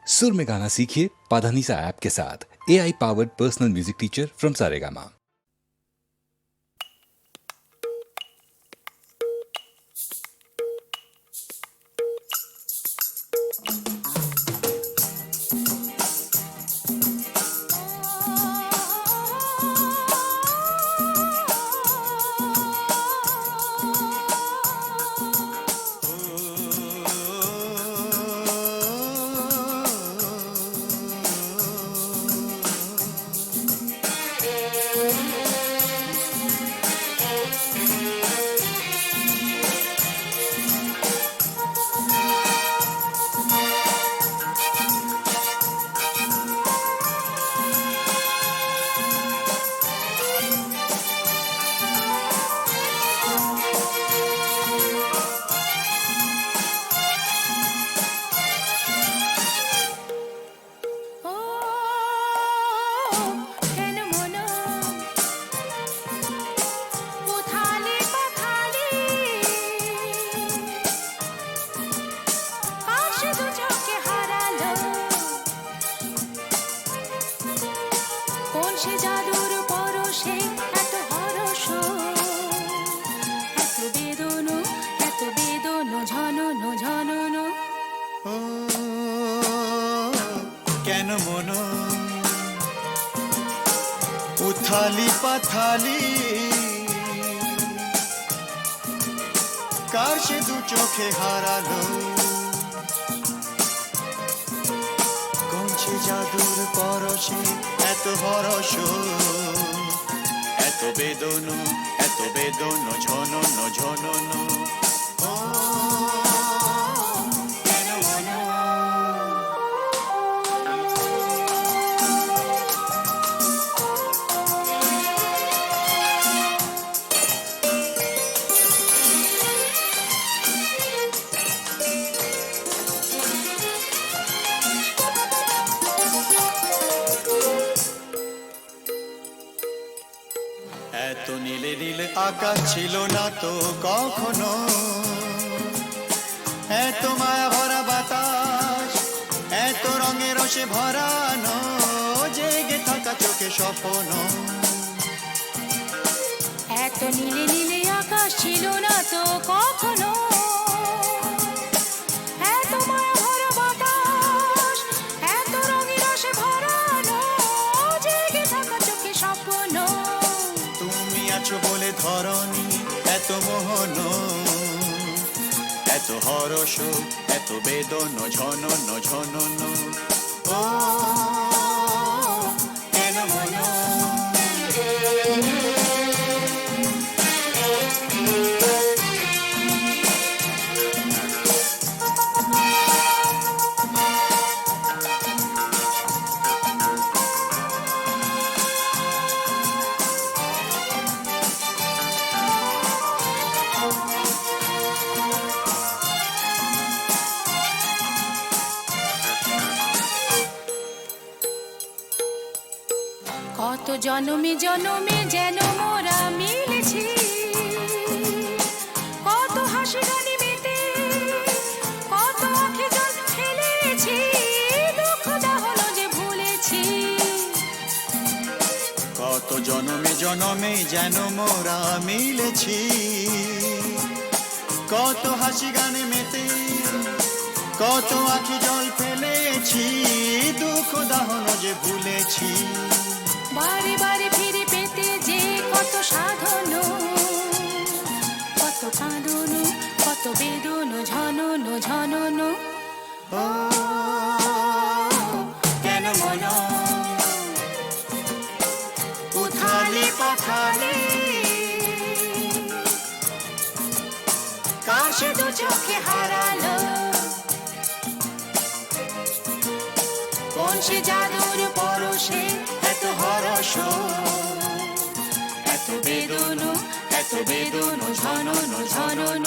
सुर में गाना सीखिए पाधानीसा ऐप के साथ। AI powered personal music teacher from Saregama. उथाली पाथाली কার সে দু চোখে হারালো কোন সে জাদুর পরশে এত হরস এত বেদন ঝনন ঝনন এত নীলে নীল আকাশ ছিল না তো কখনো এত মায়া ভরা বাতাস এত রঙে রসে ভরানো জেগে থাকা চোখে স্বপ্ন এত নীলে নীলে আকাশ ছিল না তো কখনো এত মায়া ভরা বাতাস এত রঙে রসে ভরানো জেগে থাকা চোখে স্বপ্ন আছো বলে ধরণী এত মোহন এত হরস এত বেদন ঝনন ঝনন ও কেন মন কত জনমে জনমে যেন মোরা মিলেছি কত হাসি গানে মেতে কত আঁখে জল ফেলেছি দুঃখ দাহন যে ভুলেছি কত জনমে জনমে যেন মোরা মিলেছি কত হাসি গানে মেতে কত আঁখি জল ফেলেছি দুঃখ দাহন যে ভুলেছি বারে বারে ফিরে পেতে যে কত সাধন কত কাঁদন কত বেদন ঝনন ঝনন ও কেন মন উথালি পাথালি কার সে দু চোখে হারালো কোন সে জাদুর পরশে এত হরস এত বেদন ঝনন ঝনন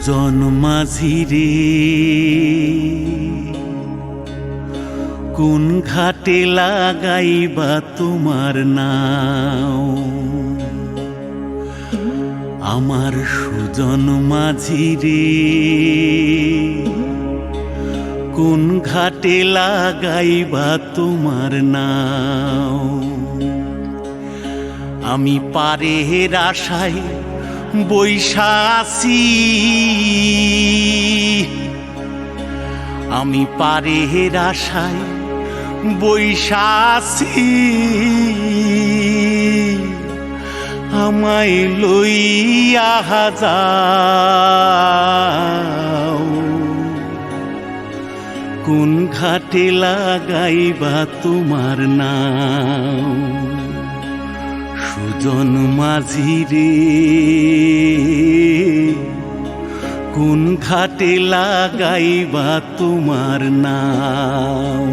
সুজন মাঝি রে কোন ঘাটে লাগাইবা তোমার নাও আমার সুজন মাঝি রে কোন ঘাটে লাগাইবা তোমার নাও আমি পারের আশায় বৈশা আছি আমি পারের আশায় বৈশা আছি আমায় লইয়া যাও কোন ঘাটে লাগাইবা তোমার নাও সুজন মাঝি রে কোন ঘাটে লাগাইবা তোমার নাও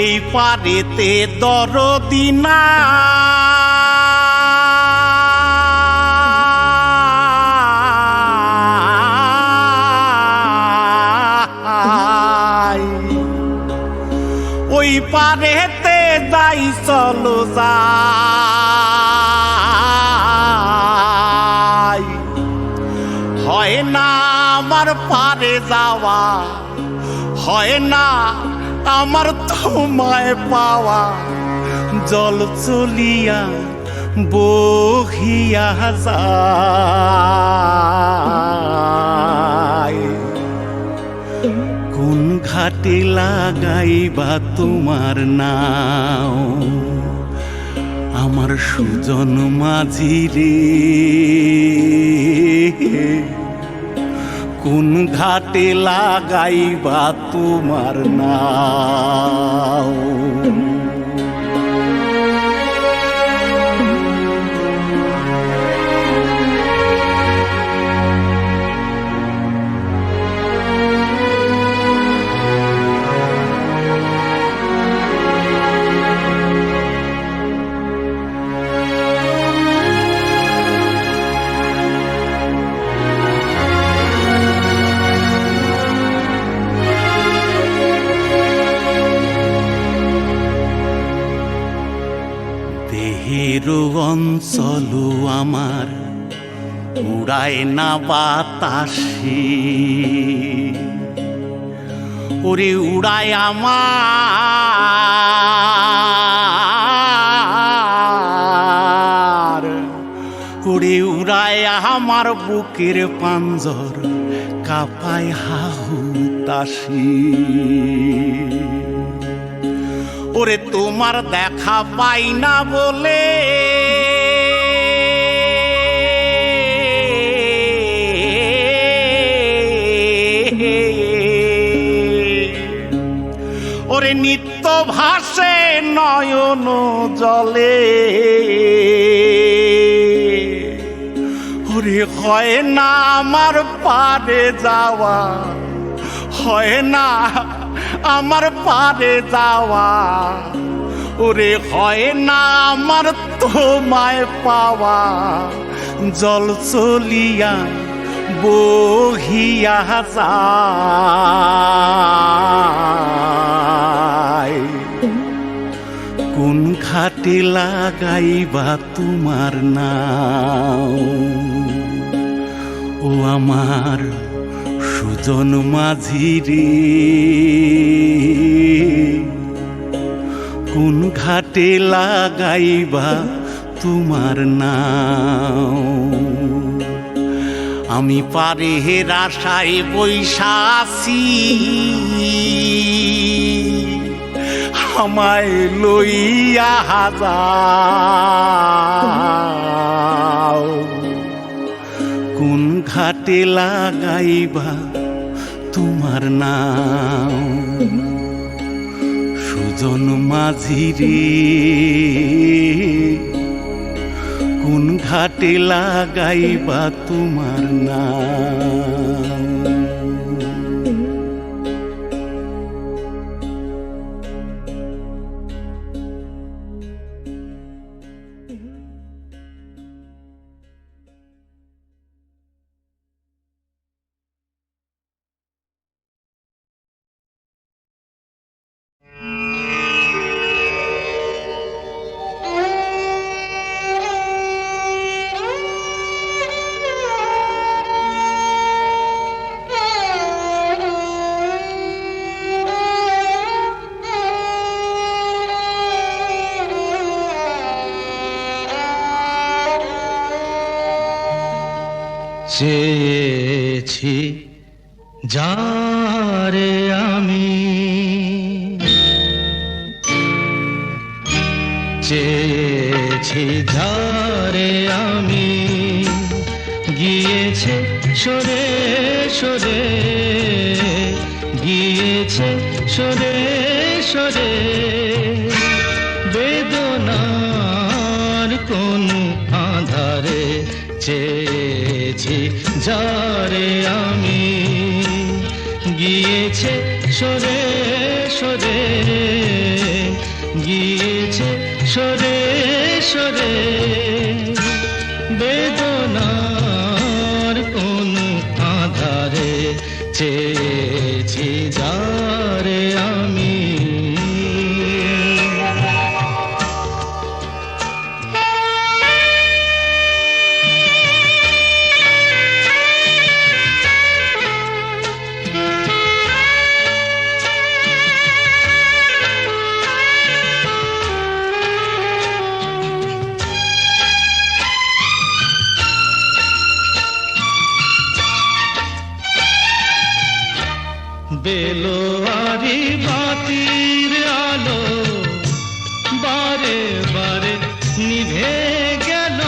এই পারেতে দরদি নাই ওই পারেতে যাই চলো যাই হয় না আমার পারে যাওয়া হয় না আমার তোমায় পাওয়া জল চলিয়া বহিয়া যায় কোন ঘাটে লাগাইবা তোমার নাও আমার সুজন মাঝি রে কোন ঘাটে লাগাইবা তোমার নাও দেহের অঞ্চল আমার উড়ায় না বাতাসে ওরে উড়ায় আমার ওরে উড়ায় আমার বুকের পাঞ্জর কাঁপায় হাহুতাশি ওরে তোমার দেখা পাই না বলে ওরে নিত্য ভাসে নয়ন জলে ওরে হয় না আমার পারে যাওয়া হয় না আমার পারে যাওয়া ওরে হয় না আমার তোমায় পাওয়া জল চলিয়া বহিয়া যায় কোন ঘাটে লাগাইবা তোমার নাও ও আমার সুজন মাঝি রে কোন ঘাটে লাগাইবা তোমার নাও আমি পারের আশায় বৈশা আছি আমায় লইয়া যাও কোন ঘাটে লাগাইবা তোমার নাও সুজন মাঝি রে কোন ঘাটে লাগাইবা তোমার নাম। চেয়েছি যারে আমি, চেয়েছি যারে আমি, গিয়েছে সরে সরে, গিয়েছে সরে সরে, বেদনার কোন আধারে চেয়েছি যারে আমি, গিয়েছে সরে সরে, গিয়েছে সরে সরে, বেদনার কোন আধারে চেয়েছি যারে আমি। বেলোয়ারি বাতির আলো বারে বারে নিভে গেল,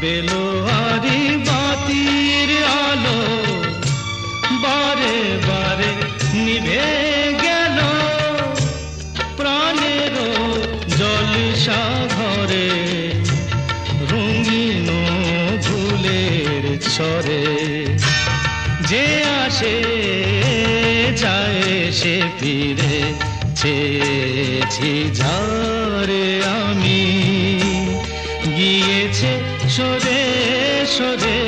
বেলোয়ারি বাতির আলো বারে বারে নিভে গেল, প্রাণের জলসা ঘরে রঙিন ফুলের ছড়ে, যে আসে যায় সে ফিরে, চেয়েছি যারে আমি, গিয়েছে সরে সরে,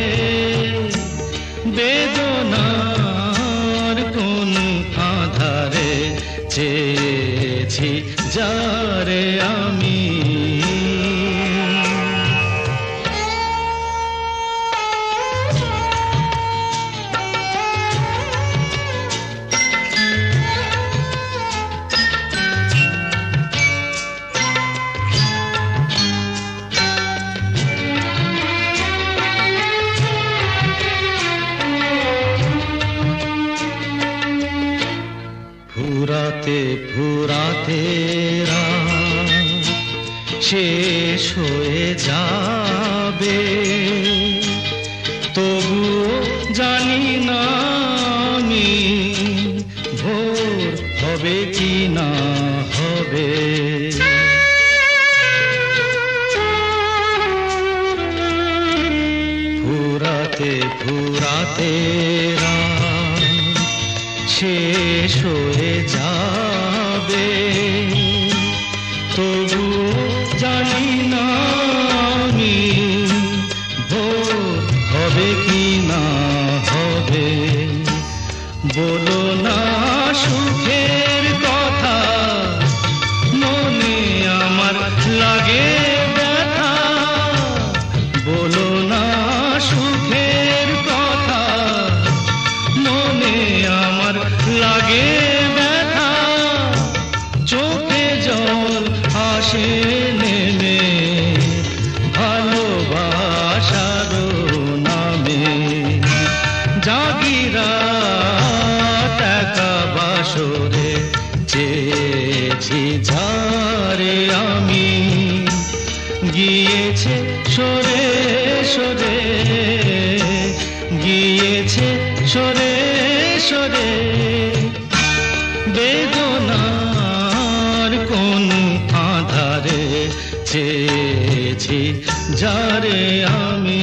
বেদনার কোন আধারে চেয়েছি যারে আমি। ফুরাতে ফুরাতে রাত শেষ হয়ে যাবে, তবুও জানি না আমি ভোর হবে কি না হবে। ফুরাতে ফুরাতে রাত শেষ হয়ে যাবে, তবু জানি না আমি ভোর হবে কি না হবে। বলো না সুখের কথা, মনে আমার লাগে ব্যথা, বলো না সুখের কথা, মনে আমার লাগে ব্যথা, চোখে জল আসে নেমে ভালোবাসার নামে, জাগিরা টাকা বাসরে চেয়েছি যারে আমি, গিয়েছে সরে সরে, গিয়েছে সরে সরে, বেদনার কোন আধারে চেয়েছি যারে আমি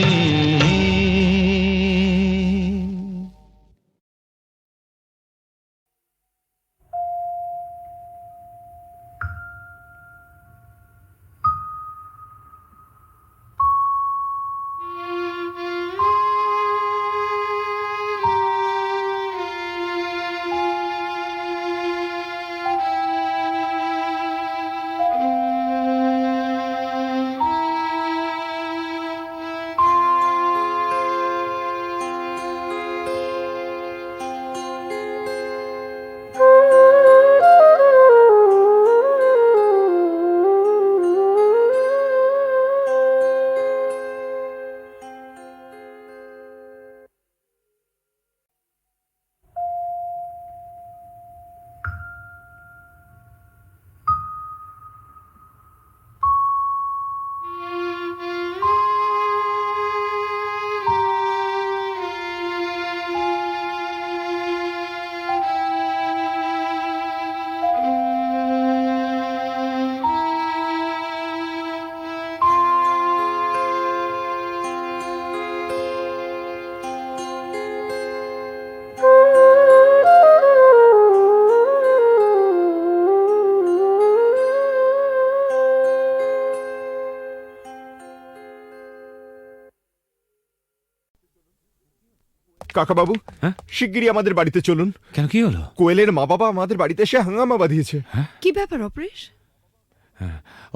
কাকা বাবু, হ্যাঁ? শিগগিরই আমাদের বাড়িতে চলুন। কেন, কি হলো? কোয়েলের মা বাবা আমাদের বাড়িতে এসে হাঙ্গামা বাঁধিয়েছে। কি ব্যাপার অপরেশ?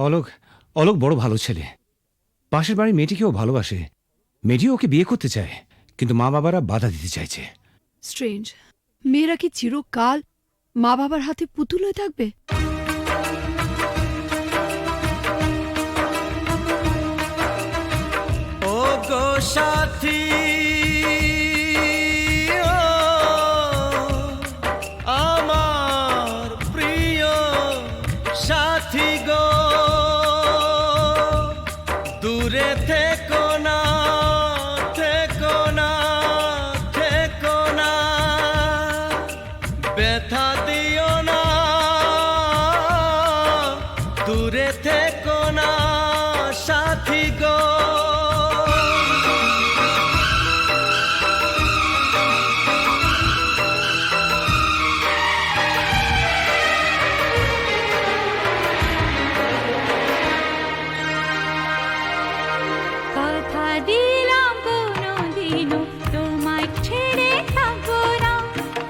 অলোক অলোক বড় ভালো ছেলে। পাশের বাড়ির মেয়েটিকেও ভালোবাসে। মেয়েটিও ওকে বিয়ে করতে চায়, কিন্তু মা বাবারা বাধা দিতে চাইছে। স্ট্রেঞ্জ। মেয়েরা কি চিরকাল মা বাবার হাতে পুতুল হয়ে থাকবে? ও গো সাথী, ও আমার প্রিয় সাথী গো, দূরে থেকো না, থেকো না, থেকো না, ব্যথা দিও না, দূরে থেকো না সাথী গো। কথা দিলাম কোনোদিনও তোমায় ছেড়ে থাকবো না,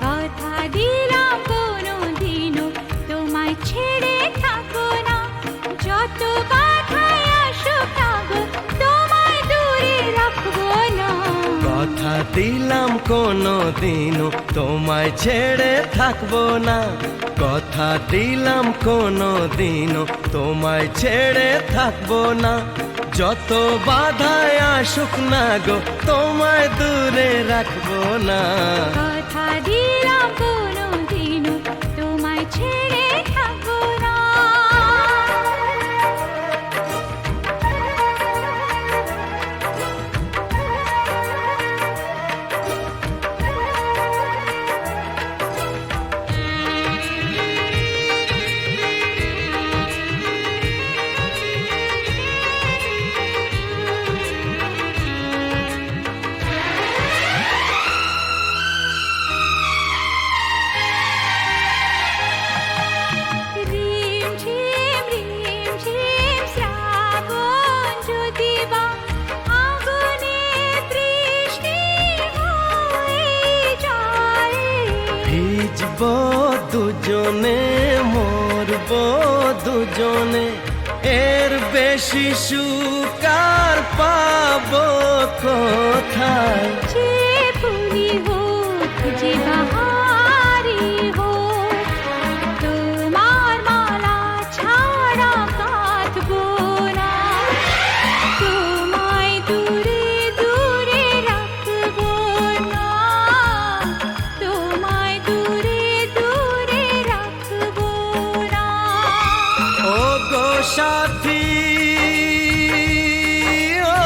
কথা দিলাম কোনোদিনও তোমায় ছেড়ে থাকবো না, যত বাধাই আসুক না গো তোমায় দূরে রাখবো না। কথা দিলাম কোনোদিনও তোমায় ছেড়ে থাকবো না, কথা দিলাম কোনোদিনও তোমায় ছেড়ে থাকবো না, যত বাধায় আসুক না গো তোমায় দূরে রাখবো না। কথা দিলাম কোনোদিনও তোমায় ছেড়ে থাকবো না। রিমঝিম রিমঝিম শ্রাবণ যদি বা আগুনে বৃষ্টি হয়ে যায়, ভিজবো দুজনে, মরবো দুজনে, এর বেশি সুকার পাবো কোথায়। যে ফুলি হোক যে বাহারি হোক, তোমার মালা ছাড়া কাঁদবো না, তোমায় দূরে দূরে রাখবো না, তোমায় দূরে দূরে রাখবো না। ও গো সাথী, ও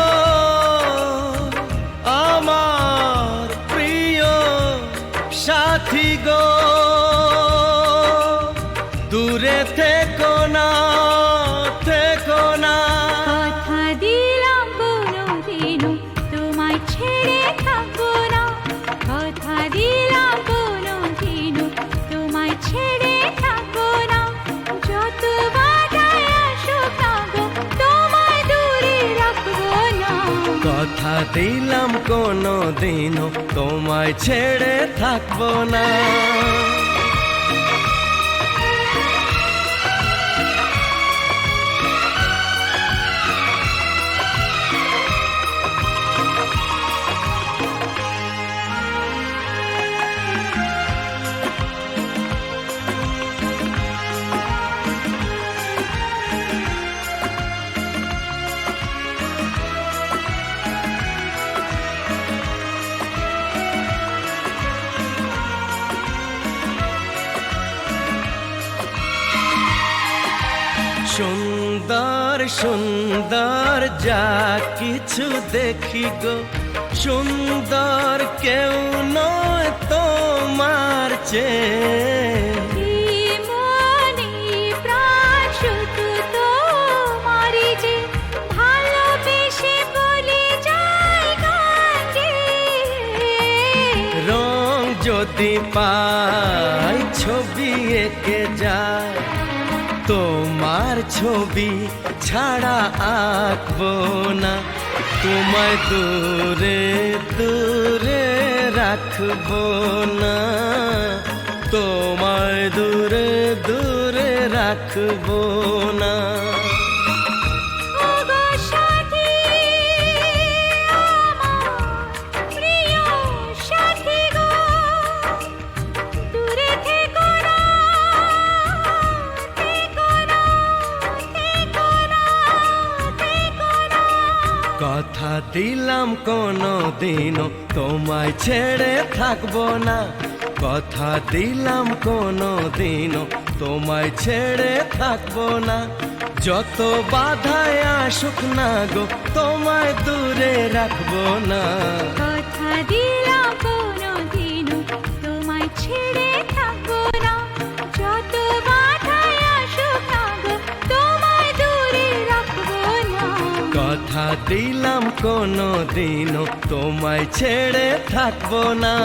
আমার প্রিয় সাথী গো, দূরে থেকো না, থেকো না, কথা দিলাম কথা দিলাম কোনো দিনও তোমায় ছেড়ে থাকবো না। সুন্দর সুন্দর যা কিছু দেখি গো, সুন্দর কেউ নয় তোমার চেয়ে। মনে প্রাণ শুধু তোমারই যে, ভালোবেসে বলে যায় গান গেয়ে। রং যদি পাই ছবি এঁকে যায়, তোমার ছবি ছাড়া আঁকবো না। তোমায় দূরে দূরে রাখবো না, তোমায় দূরে দূরে রাখবো না। ওগো সাথী, আমার প্রিয় সাথী গো, দূরে থেকো না, থেকো না, থেকো না, থেকো না। কথা দিলাম কোনো দিনও তোমায় ছেড়ে থাকবো না। কথা দিলাম কোনো দিনও তোমায় ছেড়ে থাকবো না। যত বাধায় আসুক না গো, তোমায় দূরে রাখবো না। কথা দিলাম কোনোদিনও তোমায় ছেড়ে থাকবো না। যত বাধাই আসুক না গো, তোমায় দূরে রাখবো না। কথা দিলাম কোনো দিনও তোমায় ছেড়ে থাকবো না।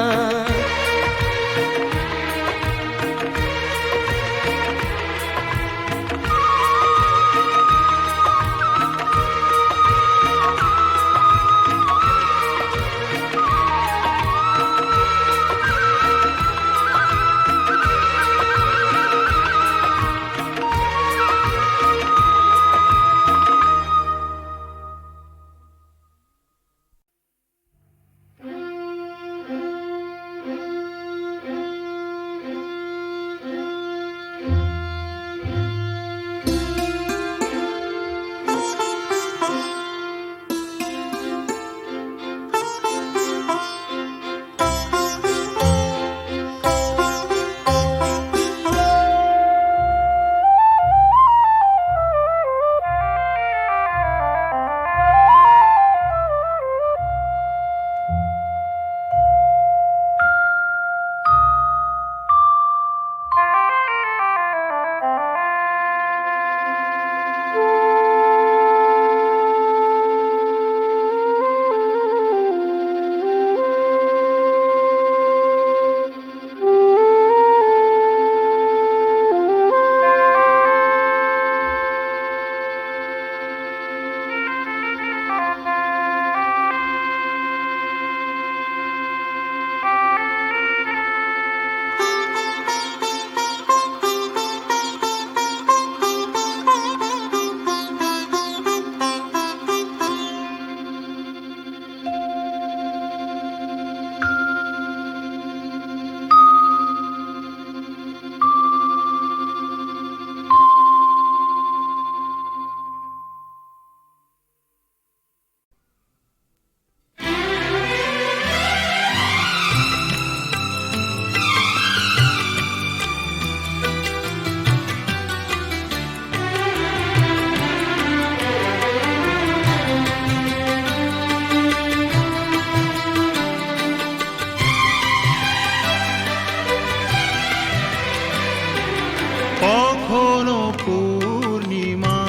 কখনো পূর্ণিমা,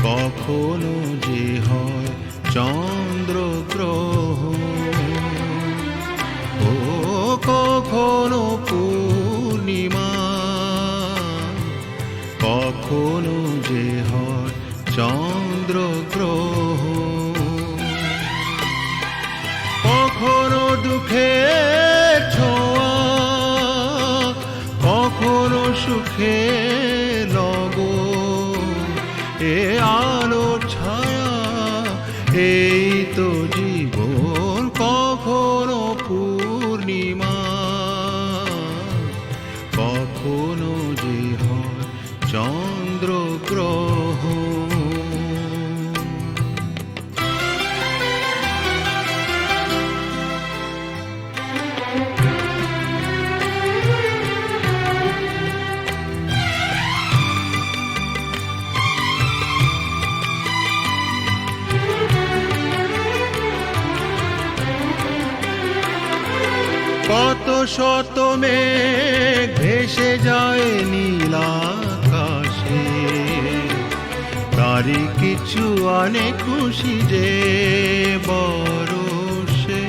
কখনো যে হয় চন্দ্রগ্রহণ। ও কখনো পূর্ণিমা, কখনো যে হয় চন্দ্রগ্রহণ। এ আলো ছায়া এই তো জীবন কখনো পূর্ণিমা কখনো যে হয় চন্দ্র গ্রহণ। কত শত মেঘ ভেসে যায় নীল আকাশে, তারই কিছু অনেক খুশি যে বরষে।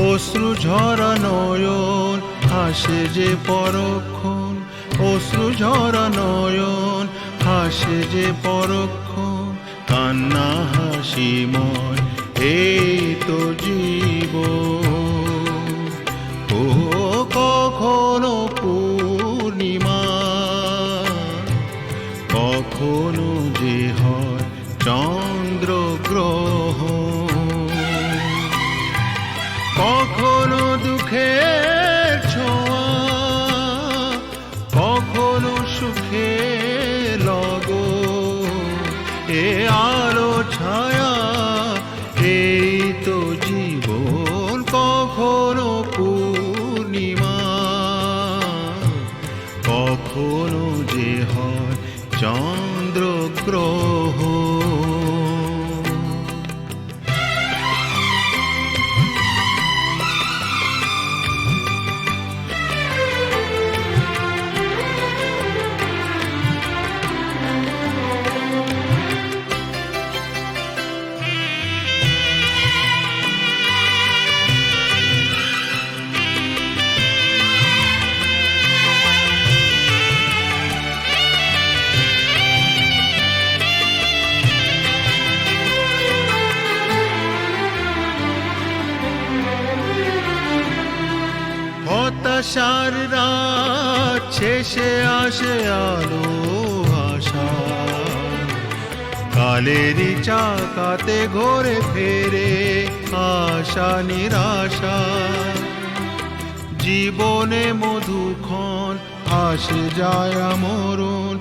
অশ্রু ঝরা নয়ন হাসে যে পরক্ষণ, অশ্রু ঝরা নয়ন হাসে যে পরক্ষণ, কান্না হাসিময় এই তো জীবন। ও কখনো পূর্ণিমা কখনো যে হয় চন্দ্র গ্রহণ, কখনো দুঃখের ছোঁয়া কখনো সুখের লগন, এ আলো ছায়া এই তো জীবন কখনো পূর্ণিমা কখনো যে হয় চন্দ্র গ্রহণ। হতাশার রাত শেষে আসে আলো আশা, কালেরই চাকাতে ঘোরে ফেরে আশা নিরাশা। জীবনে মধুক্ষণ আসে যায় আমরণ,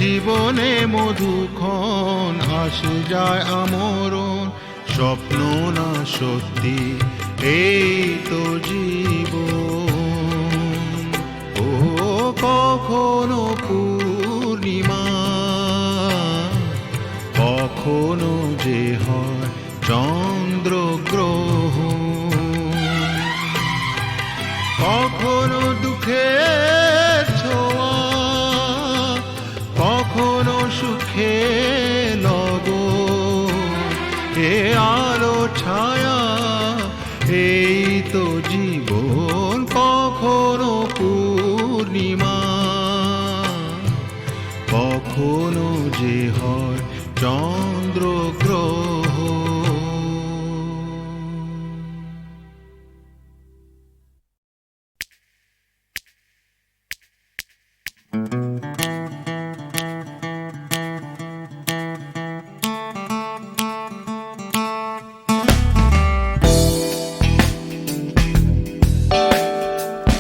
জীবনে মধুক্ষণ আসে যায় আমরণ, স্বপ্ন না সত্যি এই তো জীবন। ও কখনো পূর্ণিমা কখনো যে হয় চন্দ্র গ্রহণ, কখনো দুঃখের ছোঁয়া কখনো সুখের লগন, এ আলো ছায়া এই তো জীবন কখনো পূর্ণিমা কখনো যে হয় চন্দ্র গ্রহণ।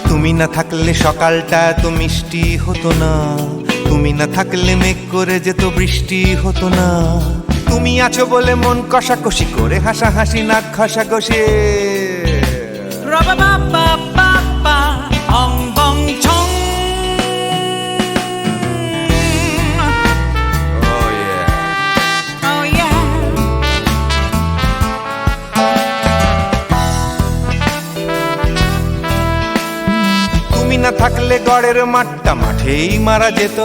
তুমি না থাকলে সকালটা এত মিষ্টি হতো না, তুমি না থাকলে মেঘ করে যেত বৃষ্টি হতো না। তুমি আছো বলে মন কষাকষি করে হাসাহাসি নাক ঘষাঘষি। তুমি না থাকলে গড়ের মাঠটা মাঠেই মারা যেত,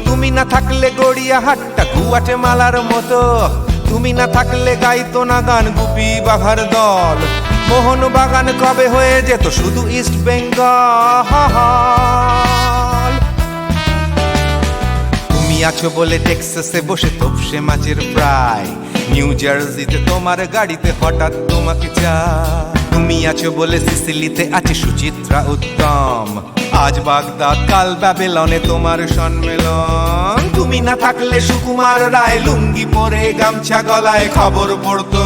তুমি না থাকলে গড়িয়া হাটটা গুয়াটে মালার মতো। তুমি না থাকলে গাইতো না গান গুপি বাঘার দল, মোহন বাগান কবে হয়ে যেত শুধু ইস্ট বেঙ্গল। তুমি আছো বলে টেক্সাসে বসে তোপসে মাছের ফ্রাই, নিউ জার্সিতে তোমার গাড়িতে হঠাৎ তোমাকে চাই। তুমি আছো বলে সিসিলিতে আছে সুচিত্রা উত্তম, আজ বাগদাদ কাল ব্যাবিলনে তোমার সম্মেলন। তুমি না থাকলে সুকুমার রায় লুঙ্গি পরে গামছা গলায় খবর পড়তো।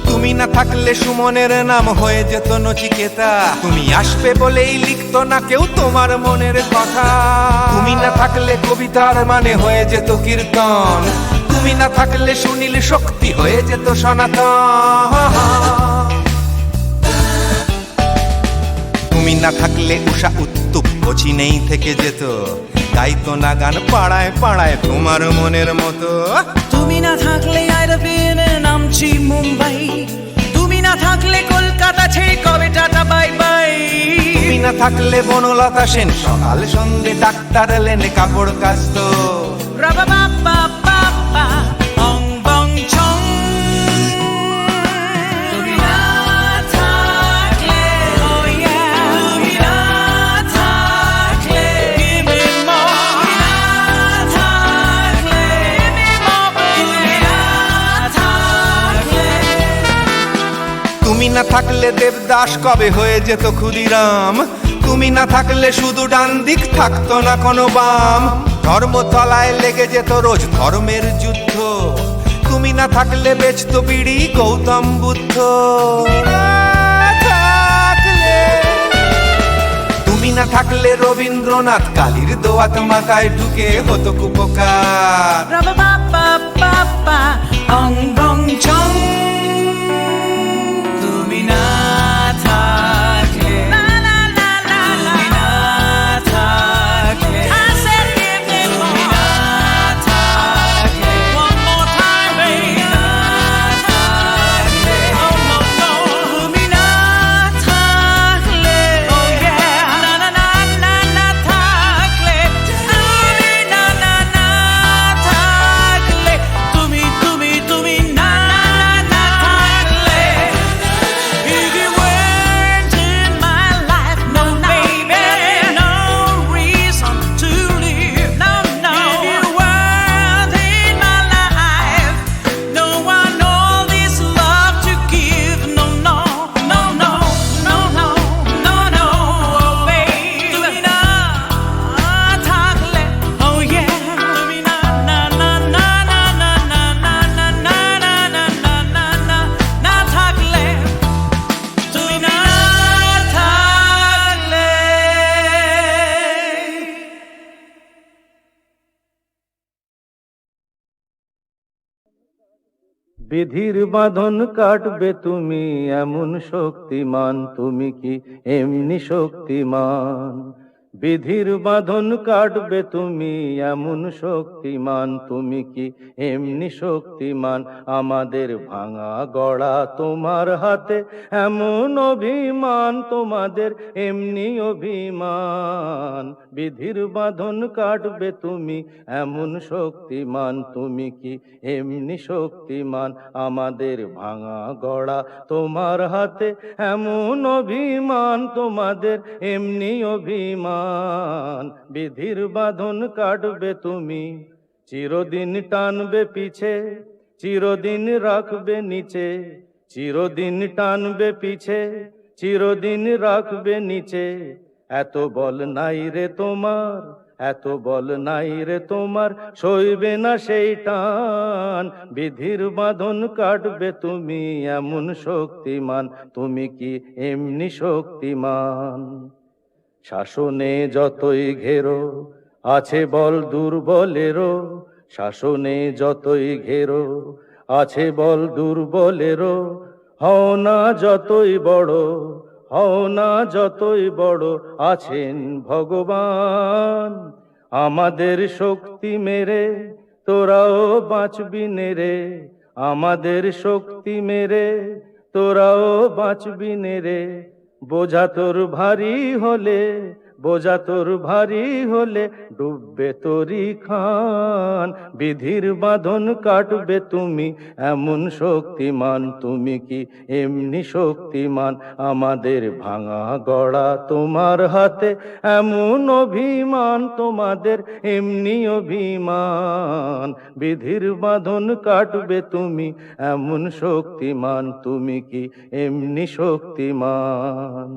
তুমি না থাকলে সুমনের নাম হয়ে যেত নচিকেতা, তুমি আসবে বলেই লিখতো না কেউ তোমার মনের কথা। তুমি না থাকলে কবিতার মানে হয়ে যেত কীর্তন, তুমি না থাকলে সুনীল শক্তি হয়ে যেত সনাতন। তুমি না থাকলে উষা উত্তুপ কোচিনেই থেকে যেত, গাইতো না গান পাড়ায় পাড়ায় তোমার মনের মতো। তুমি না থাকলে নামছি মুম্বাই, তুমি না থাকলে কলকাতা ছেড়ে কবে টাটা বাই বাই। তুমি না থাকলে বনলতা সেন সকাল সন্ধে ডাক্তার লেনে কাপড় কাচতো। তুমি না থাকলে, oh yeah, তুমি না থাকলে, give me more. তুমি না থাকলে, give me more. তুমি না থাকলে, তুমি না থাকলে দেবদাস কবে হয়ে যেত ক্ষুদিরাম। তুমি না থাকলে শুধু ডান দিক থাকতো না কোনো বাম, ধর্মতলায় লেগে যেত রোজ ধর্মের যুদ্ধ। তুমি না থাকলে বেচতো বিড়ি গৌতম বুদ্ধ। তুমি না থাকলে রবীন্দ্রনাথ কালীর দোয়াত মাথায় ঢুকে হতো কুপকার। তুমি না থাকলে, তুমি না থাকলে, তুমি না থাকলে, one more time, baby. Oh no no, তুমি না থাকলে, oh yeah, না না না না না থাকলে, তুমি না না না থাকলে, তুমি তুমি তুমি না না না থাকলে, if you weren't in my life, no baby, no reason to live, no no, if you weren't in my life, no one all this love to give, no no no no no no no no, oh baby, তুমি না থাকলে, oh yeah, তুমি না না না না না না না না না না না না না না না না থাকলে, তুমি না থাকলে। বিধির বাঁধন কাটবে তুমি এমন শক্তিমান, তুমি কি এমনি শক্তিমান? বিধির বাঁধন কাটবে তুমি এমন শক্তিমান, তুমি কি এমনি শক্তিমান? আমাদের ভাঙা গড়া তোমার হাতে এমন অভিমান, তোমাদের এমনি অভিমান। বিধির বাঁধন কাটবে তুমি এমন শক্তিমান, তুমি কি এমনি শক্তিমান? আমাদের ভাঙা গড়া তোমার হাতে এমন অভিমান, তোমাদের এমনি অভিমান। বিধির বাঁধন কাটবে তুমি, চিরদিন টানবে পিছে, চিরদিন রাখবে নিচে, চিরদিন টানবে পিছে, চিরদিন রাখবে নিচে। এত বল নাই রে তোমার, এত বল নাই রে তোমার, সইবে না সেই টান। বিধির বাঁধন কাটবে তুমি এমন শক্তিমান, তুমি কি এমনি শক্তিমান? শাসনে যতই ঘেরো আছে বল দুর্বলেরও, শাসনে যতই ঘেরো আছে বল দুর্বলেরও। হও না যতই বড়, হও না যতই বড়, আছেন ভগবান। আমাদের শক্তি মেরে তোরাও বাঁচবি নেরে, আমাদের শক্তি মেরে তোরাও বাঁচবি নেরে। বোঝা তোর ভারী হলে বোঝা তোর ভারী হলে ডুববে তোরই খান, বিধির বাঁধন কাটবে তুমি এমন শক্তিমান, তুমি কি এমনি শক্তিমান? আমাদের ভাঙা গড়া তোমার হাতে এমন অভিমান, তোমাদের এমনি অভিমান। বিধির বাঁধন কাটবে তুমি এমন শক্তিমান, তুমি কি এমনি শক্তিমান?